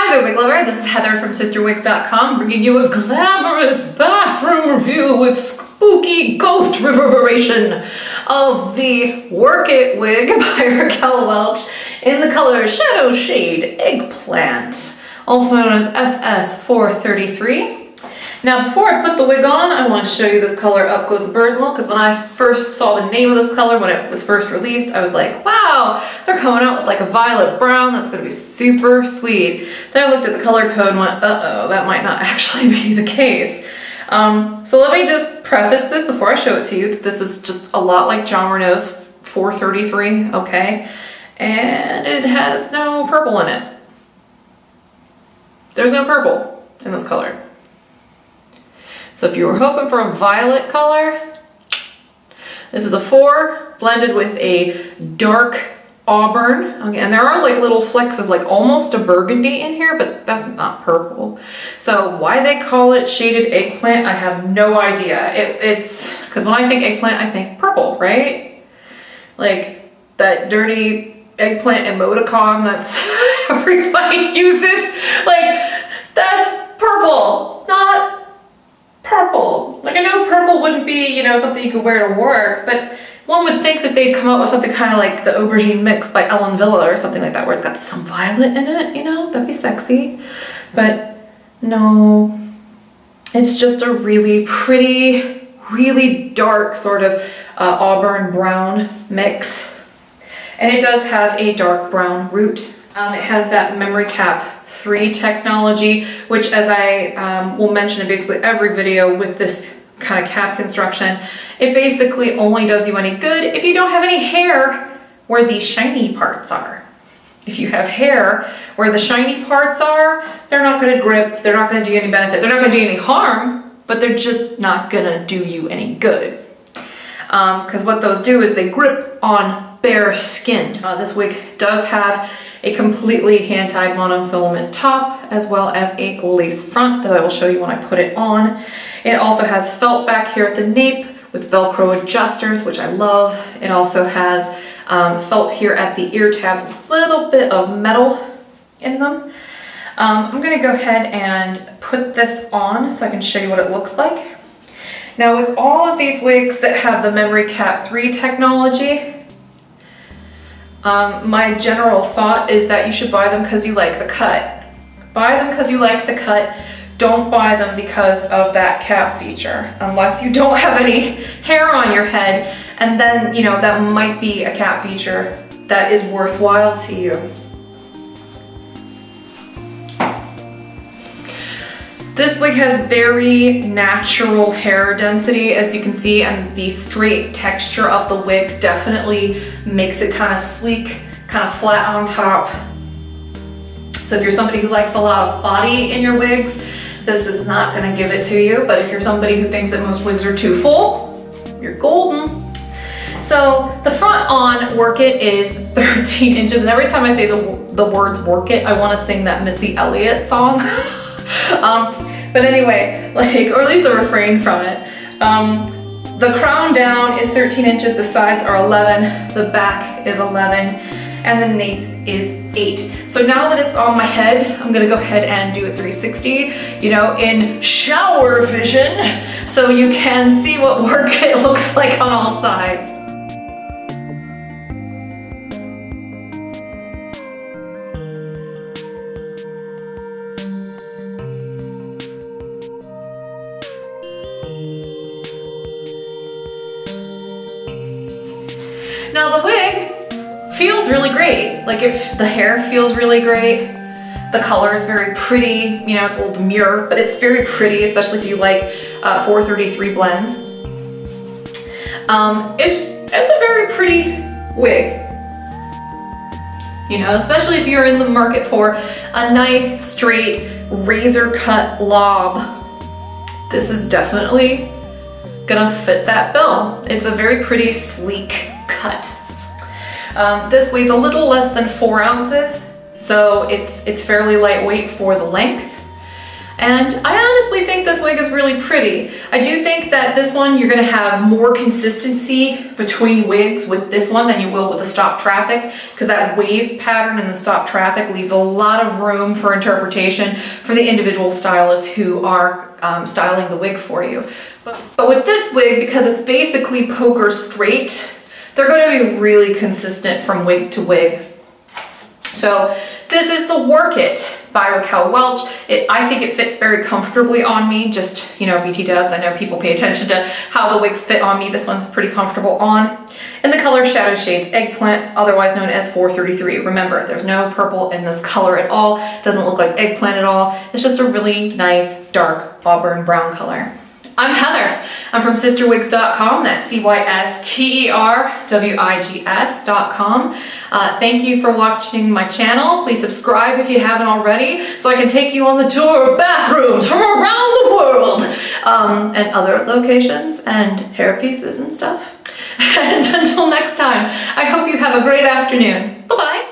Hi there, wig lover. This is Heather from CysterWigs.com, bringing you a glamorous bathroom review with spooky ghost reverberation of the Work It wig by Raquel Welch in the color Shadow Shade Eggplant, also known as SS4 Now, before I put the wig on, I wanted to show you this color up close and personal, because when I first saw the name of this color when it was first released, I was like, wow, they're coming out with like a violet brown. That's gonna be super sweet. Then I looked at the color code and went, uh-oh, that might not actually be the case. So let me just preface this before I show it to you, that this is just a lot like John Renault's 433, okay? And it has no purple in it. There's no purple in this color. So if you were hoping for a violet color, this is a 4 blended with a dark auburn. Okay, and there are like little flecks of like almost a burgundy in here, but that's not purple. So why they call it shaded eggplant, I have no idea. It's because when I think eggplant, I think purple, right? Like that dirty eggplant emoticon that's everybody uses. Like that's purple, not purple. Like I know purple wouldn't be, you know, something you could wear to work, but one would think that they'd come up with something kind of like the aubergine mix by Ellen Villa or something like that, where it's got some violet in it, you know, that'd be sexy. But no, it's just a really pretty, really dark sort of auburn brown mix. And it does have a dark brown root. It has that memory cap 3 technology, which, as I will mention in basically every video with this kind of cap construction, it basically only does you any good if you don't have any hair where the shiny parts are. If you have hair where the shiny parts are, they're not going to grip, they're not going to do you any benefit, they're not going to do you any harm, but they're just not going to do you any good. Because what those do is they grip on bare skin. This wig does have a completely hand-tied monofilament top, as well as a lace front that I will show you when I put it on. It also has felt back here at the nape with Velcro adjusters, which I love. It also has felt here at the ear tabs, a little bit of metal in them. I'm gonna go ahead and put this on so I can show you what it looks like. Now, with all of these wigs that have the Memory Cap 3 technology, my general thought is that you should buy them because you like the cut. Buy them because you like the cut. Don't buy them because of that cap feature, unless you don't have any hair on your head, and then, you know, that might be a cap feature that is worthwhile to you. This wig has very natural hair density, as you can see, and the straight texture of the wig definitely makes it kind of sleek, kind of flat on top. So if you're somebody who likes a lot of body in your wigs, this is not going to give it to you. But if you're somebody who thinks that most wigs are too full, you're golden. So the front on Work It is 13 inches, and every time I say the words Work It, I want to sing that Missy Elliott song. But anyway, like, or at least the refrain from it. The crown down is 13 inches, the sides are 11, the back is 11, and the nape is 8. So now that it's on my head, I'm gonna go ahead and do a 360, you know, in shower vision, so you can see what Work It looks like on all sides. Now the wig feels really great. Like the hair feels really great. The color is very pretty. You know, it's a little demure, but it's very pretty, especially if you like 433 blends. It's a very pretty wig. You know, especially if you're in the market for a nice, straight, razor cut lob. This is definitely gonna fit that bill. It's a very pretty, sleek cut. This weighs a little less than 4 ounces, so it's fairly lightweight for the length. And I honestly think this wig is really pretty. I do think that this one, you're gonna have more consistency between wigs with this one than you will with the stock traffic, because that wave pattern in the stock traffic leaves a lot of room for interpretation for the individual stylists who are styling the wig for you. But with this wig, because it's basically poker straight, they're going to be really consistent from wig to wig. So this is the Work It by Raquel Welch. I think it fits very comfortably on me, just, you know, BT dubs. I know people pay attention to how the wigs fit on me. This one's pretty comfortable on. And the color Shadow Shades Eggplant, otherwise known as 433. Remember, there's no purple in this color at all. It doesn't look like eggplant at all. It's just a really nice, dark auburn brown color. I'm Heather. I'm from CysterWigs.com. That's CysterWigs.com. Thank you for watching my channel. Please subscribe if you haven't already, so I can take you on the tour of bathrooms from around the world, and other locations and hair pieces and stuff. And until next time, I hope you have a great afternoon. Bye-bye.